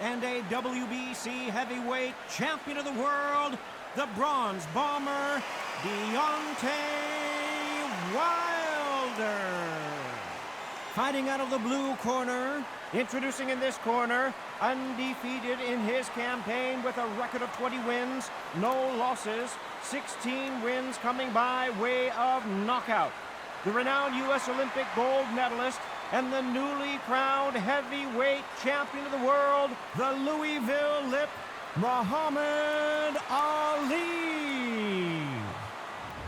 and a WBC heavyweight champion of the world, the Bronze Bomber, Deontay Wilder. Fighting out of the blue corner, introducing in this corner, undefeated in his campaign with a record of 20 wins, no losses, 16 wins coming by way of knockout. The renowned U.S. Olympic gold medalist and the newly crowned heavyweight champion of the world, the Louisville Lip, Muhammad Ali.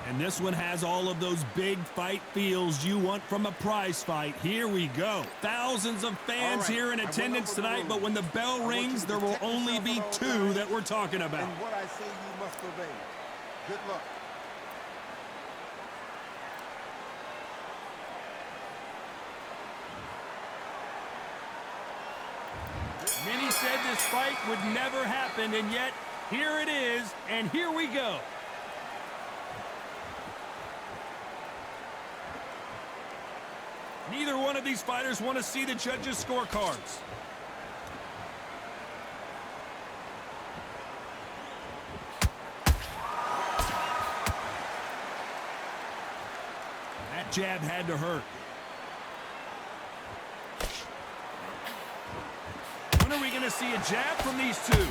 And this one has all of those big fight feels you want from a prize fight. Here we go. Thousands of fans here in attendance tonight, but when the bell rings, there will only be two that we're talking about. And what I say you must obey. Good luck. Many said this fight would never happen, and yet here it is, and here we go. Neither one of these fighters want to see the judges' scorecards. That jab had to hurt. When are we going to see a jab from these two?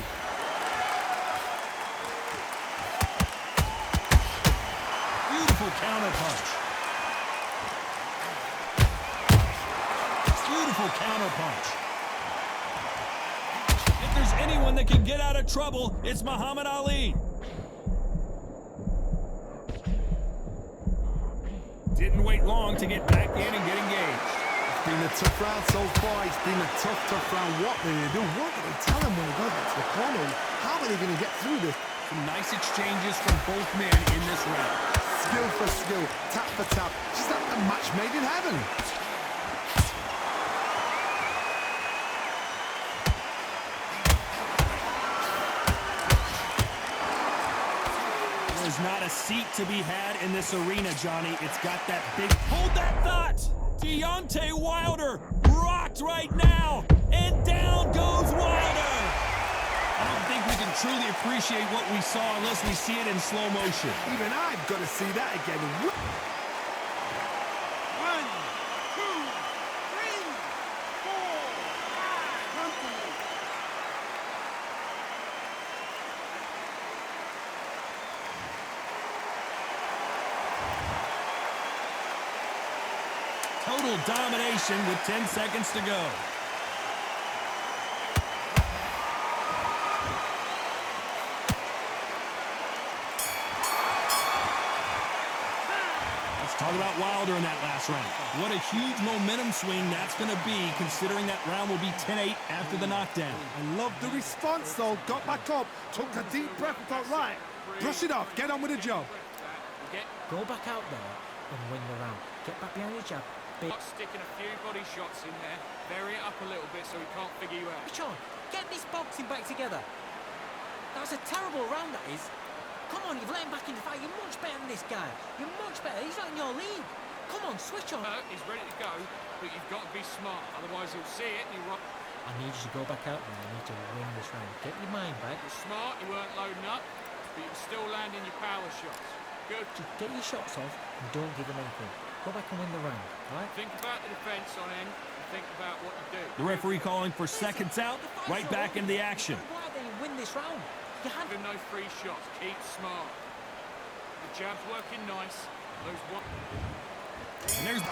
Beautiful counterpunch. Beautiful counterpunch. If there's anyone that can get out of trouble, it's Muhammad Ali. Didn't wait long to get back in and get engaged. It's been a tough round so far. It's been a tough round. What are they do? What are they tell him when he goes back to the corner? How are they going to get through this? Some nice exchanges from both men in this round. Skill for skill, tap for tap. Just like a match made in heaven. There's not a seat to be had in this arena, Johnny. It's got that big... Hold that thought! Deontay Wilder rocked right now, and down goes Wilder! I don't think we can truly appreciate what we saw unless we see it in slow motion. Even I've got to see that again. 1, 2, 3, 4, 5. Total domination with 10 seconds to go. Let's talk about Wilder in that last round. What a huge momentum swing that's going to be, considering that round will be 10-8 after the knockdown. I love the response, though. Got back up, took a deep breath and thought, right, brush it off, get on with the job. Go back out there and win the round. Get back behind your jab. Sticking a few body shots in there, vary it up a little bit so he can't figure you out. Sean, get this boxing back together. That was a terrible round, that is. Come on, you've let him back in the fight. You're much better than this guy. You're much better. He's not in your league. Come on, switch on. He's ready to go, but you've got to be smart. Otherwise, he'll see it and he'll... I need you to go back out there. I need to win this round. Get your mind back. You're smart, you weren't loading up, but you're still landing your power shots. Good. Just get your shots off and don't give him anything. Go back and win the round, right? Think about the defense on end and think about what you do. The referee calling for seconds out, right back into the action. Go out there and win this round. You have Give him no free shots. Keep smart. The jab's working nice. Those one... And there's...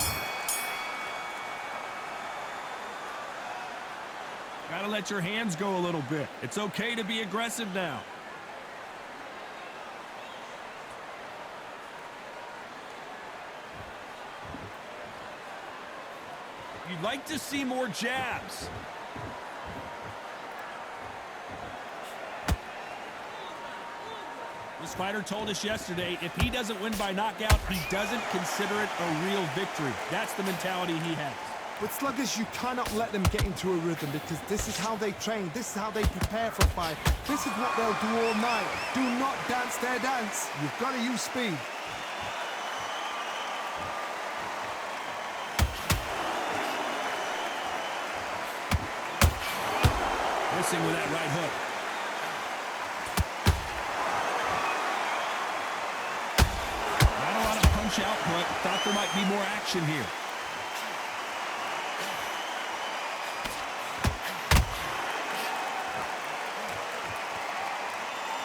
Gotta let your hands go a little bit. It's okay to be aggressive now. You'd like to see more jabs. This fighter told us yesterday, if he doesn't win by knockout, he doesn't consider it a real victory. That's the mentality he has. With sluggers, you cannot let them get into a rhythm because this is how they train. This is how they prepare for a fight. This is what they'll do all night. Do not dance their dance. You've got to use speed. Missing with that right hook. Not a lot of punch output. Thought there might be more action here.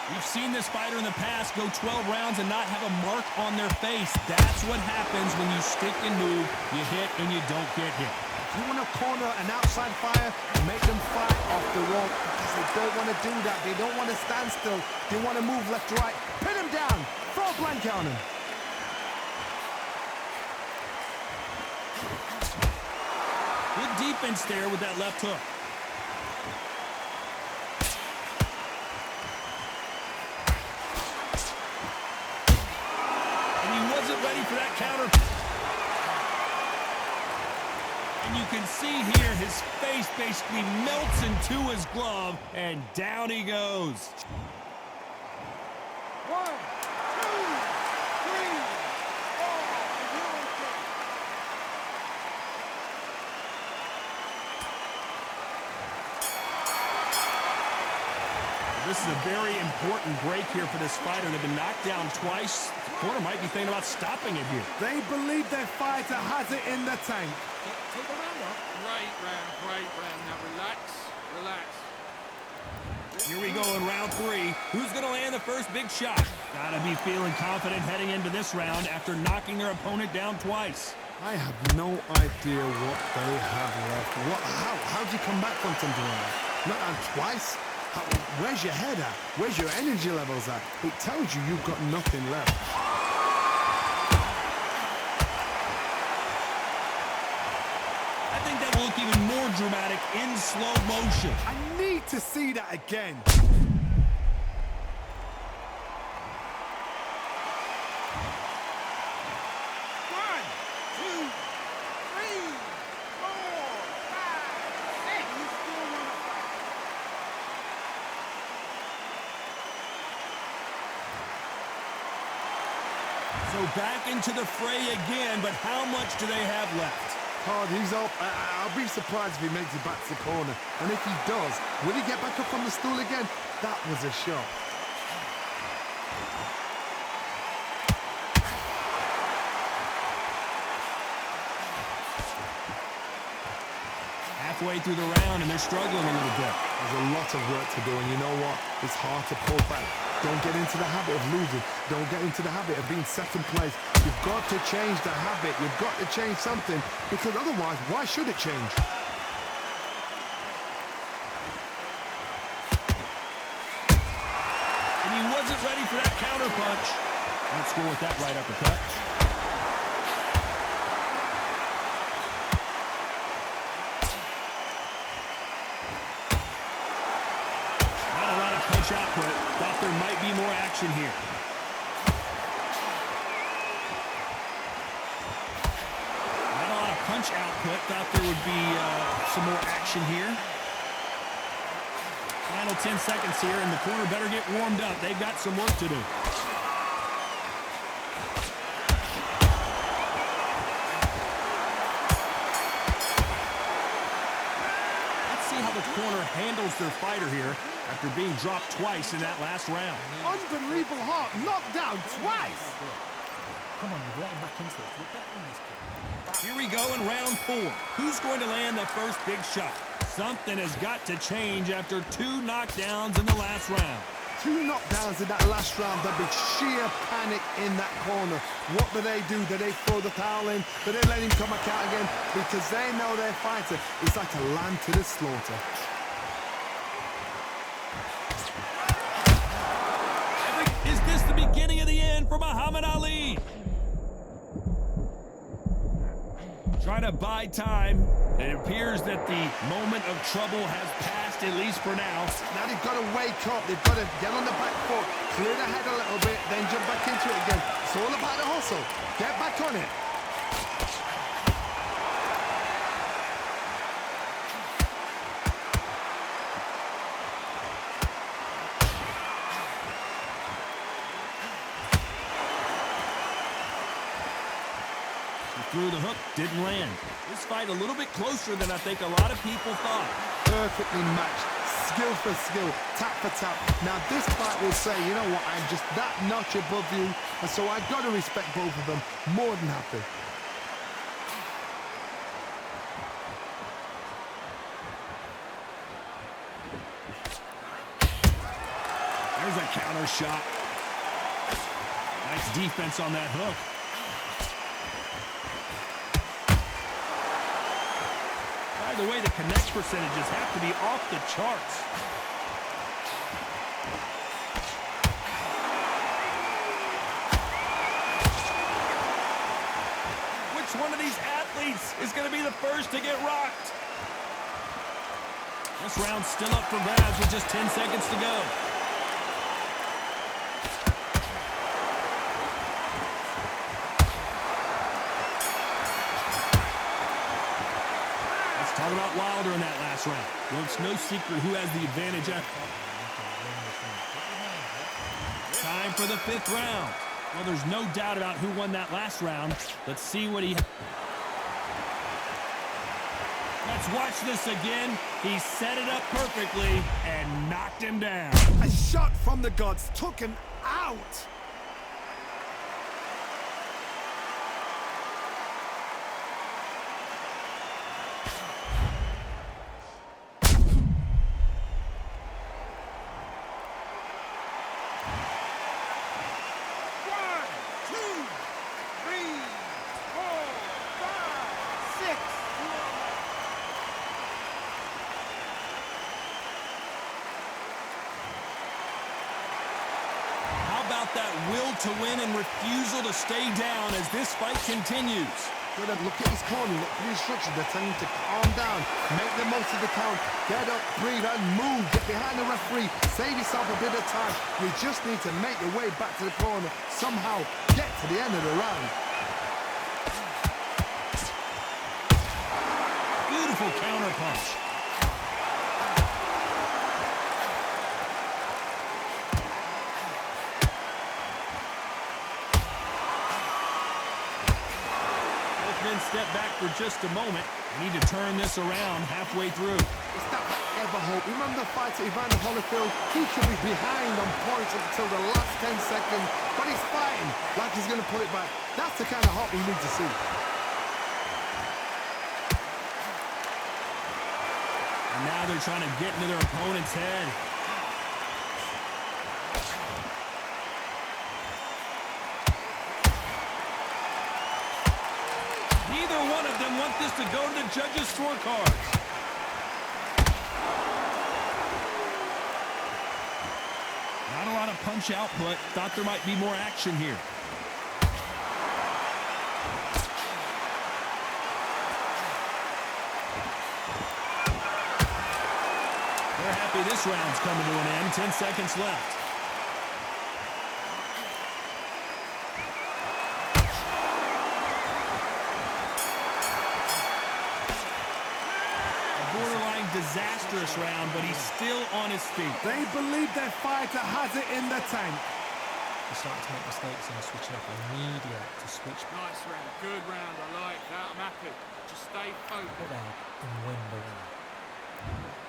We've seen this fighter in the past go 12 rounds and not have a mark on their face. That's what happens when you stick and move, you hit and you don't get hit. You want to corner an outside fire and make them fight off the rope because they don't want to do that. They don't want to stand still. They want to move left to right. Pin him down. Throw a blanket on him. Good defense there with that left hook. And he wasn't ready for that counter. And you can see here his face basically melts into his glove, and down he goes. 1, 2, 3, 4. This is a very important break here for this fighter. They've been knocked down twice. The corner might be thinking about stopping it here. They believe their fighter has it in the tank. Take the round off. Great round, great round. Now relax, relax. Here we go in round 3. Who's going to land the first big shot? Gotta be feeling confident heading into this round after knocking their opponent down twice. I have no idea what they have left. How do you come back from something like that? Not down twice? Where's your head at? Where's your energy levels at? It tells you you've got nothing left. I think that will look even more dramatic in slow motion. I need to see that again. 1, 2, 3, 4, 5, 6. So back into the fray again, but how much do they have left? Hard, he's up. I'll be surprised if he makes it back to the corner. And if he does, will he get back up on the stool again? That was a shot. Halfway through the round, and they're struggling a little bit. There's a lot of work to do, and you know what? It's hard to pull back. Don't get into the habit of losing. Don't get into the habit of being second place. You've got to change the habit. You've got to change something, because otherwise, why should it change? And he wasn't ready for that counter punch. Let's go with that right uppercut. Output. Thought there might be more action here. Not a lot of punch output. Thought there would be some more action here. Final 10 seconds here, and the corner better get warmed up. They've got some work to do. Let's see how the corner handles their fighter here after being dropped twice in that last round. Unbelievable heart, knocked down twice. Come on, you've let him back into it. You're better than this kid. Here we go in round 4. Who's going to land the first big shot? Something has got to change after 2 knockdowns in the last round. 2 knockdowns in that last round. There'll be sheer panic in that corner. What do? Do they throw the towel in? Do they let him come back out again? Because they know their fighter is like a lamb to the slaughter. Is this the beginning of the end for Muhammad Ali? Trying to buy time. It appears that the moment of trouble has passed, at least for now. Now they've got to wake up. They've got to get on the back foot, clear the head a little bit, then jump back into it again. It's all about the hustle. Get back on it. Through the hook, didn't land. This fight a little bit closer than I think a lot of people thought. Perfectly matched. skill for skill, tap for tap. Now this fight will say, you know what, I'm just that notch above you, and so I've got to respect both of them more than happy. There's a counter shot. Nice defense on that hook. By the way, the connect percentages have to be off the charts. Which one of these athletes is going to be the first to get rocked? This round's still up for grabs with just 10 seconds to go. Talk about Wilder in that last round. Well, it's no secret who has the advantage after. Time for the 5th round. Well, there's no doubt about who won that last round. Let's see what he... Let's watch this again. He set it up perfectly and knocked him down. A shot from the gods took him out. That will to win and refusal to stay down as this fight continues. Good, look at his corner, look at the instructions. They're telling him to calm down, make the most of the count, get up, breathe, and move. Get behind the referee, save yourself a bit of time. You just need to make your way back to the corner, somehow get to the end of the round. Beautiful counter punch. Step back for just a moment. We need to turn this around halfway through. It's that ever hope. Remember the fight at Evander Holyfield? He could be behind on points until the last 10 seconds, but he's fighting like he's going to pull it back. That's the kind of hope we need to see. And now they're trying to get into their opponent's head. Neither one of them want this to go to the judges' scorecards. Not a lot of punch output. Thought there might be more action here. They're happy this round's coming to an end. 10 seconds left. Disastrous round, but he's still on his feet. They believe their fighter has it in the tank. You're starting to make mistakes and switching up immediate to switch. Nice round, good round, I like that, I'm happy. Just stay focused. Put out and win the round.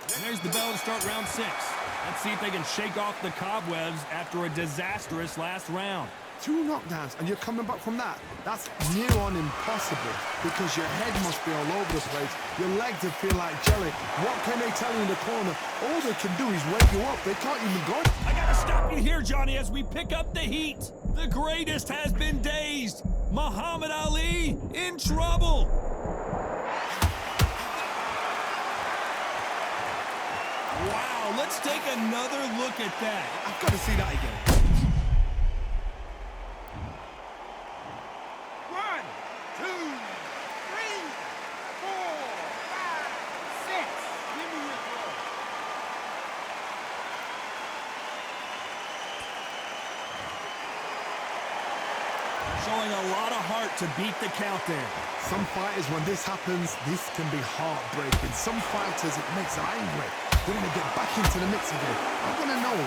And there's the bell to start round 6. Let's see if they can shake off the cobwebs after a disastrous last round. 2 knockdowns, and you're coming back from that. That's near on impossible, because your head must be all over the place. Your legs will feel like jelly. What can they tell you in the corner? All they can do is wake you up. They can't even go. I gotta stop you here, Johnny, as we pick up the heat. The greatest has been dazed. Muhammad Ali in trouble. Wow, let's take another look at that. I've got to see that again. Showing a lot of heart to beat the count there. Some fighters, when this happens, this can be heartbreaking. Some fighters, it makes them angry. They want to get back into the mix again. I want to know,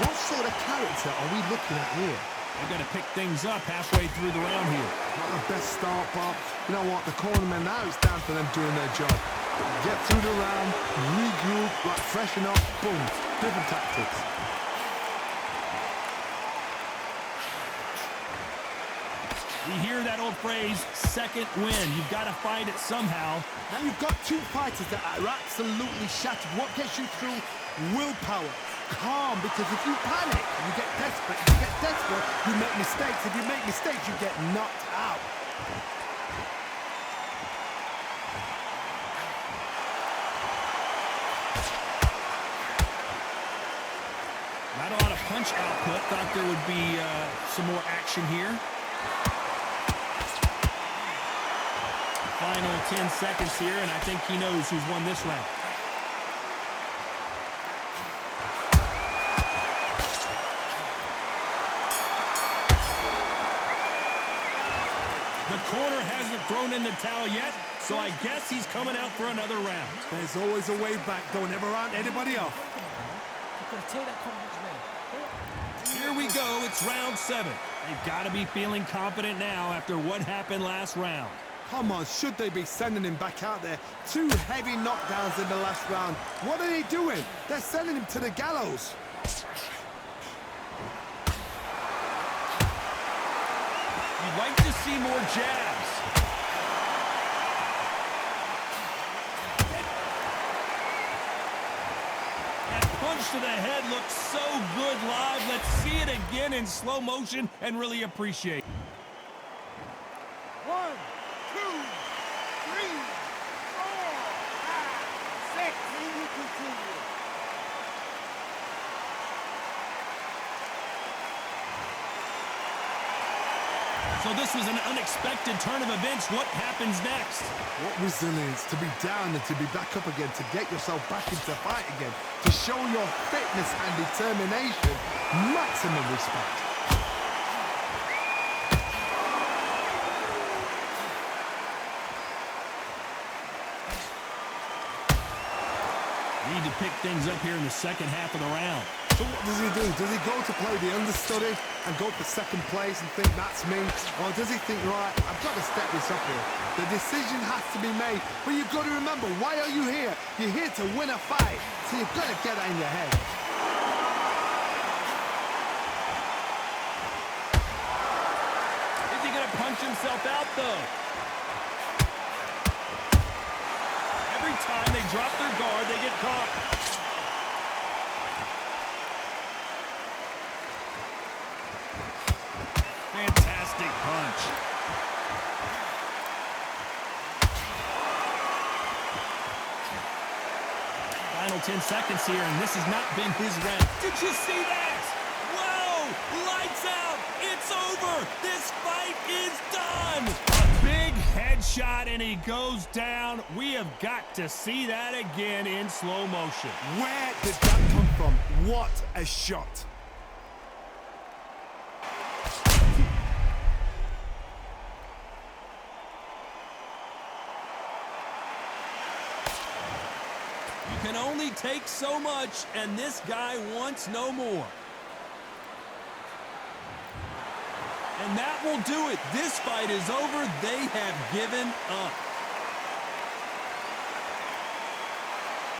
what sort of character are we looking at here? They're going to pick things up halfway through the round here. Not the best start, but you know what? The cornermen now, it's down to them doing their job. Get through the round, regroup, like freshen up, boom. Different tactics. We hear that old phrase, second win. You've got to find it somehow. Now you've got two fighters that are absolutely shattered. What gets you through? Willpower. Calm, because if you panic, you get desperate. If you get desperate, you make mistakes. If you make mistakes, you get knocked out. Not a lot of punch output. Thought there would be some more action here. Final 10 seconds here, and I think he knows who's won this round. The corner hasn't thrown in the towel yet, so I guess he's coming out for another round. There's always a way back. Don't ever round anybody off. You've got to take that confidence away. Here we go. It's round 7. They've got to be feeling confident now after what happened last round. Come on, should they be sending him back out there? 2 heavy knockdowns in the last round. What are they doing? They're sending him to the gallows. You'd like to see more jabs. That punch to the head looks so good live. Let's see it again in slow motion and really appreciate it. 1, 2, 3, 4, 5, 6. And we continue. So this was an unexpected turn of events. What happens next? What resilience to be down and to be back up again, to get yourself back into fight again, to show your fitness and determination. Maximum respect. Need to pick things up here in the second half of the round. So what does he do? Does he go to play the understudy and go for second place and think that's me? Or does he think, right, I've got to step this up here. The decision has to be made. But you've got to remember, why are you here? You're here to win a fight. So you've got to get that in your head. Is he going to punch himself out, though? Every time they drop their guard, they get caught. Fantastic punch. Final 10 seconds here, and this has not been his round. Did you see that? Whoa! Lights out! It's over! This fight is done! A big headshot, and he goes down. We have got to see that again in slow motion. Where did that come from? What a shot. You can only take so much, and this guy wants no more. And that will do it. This fight is over. They have given up.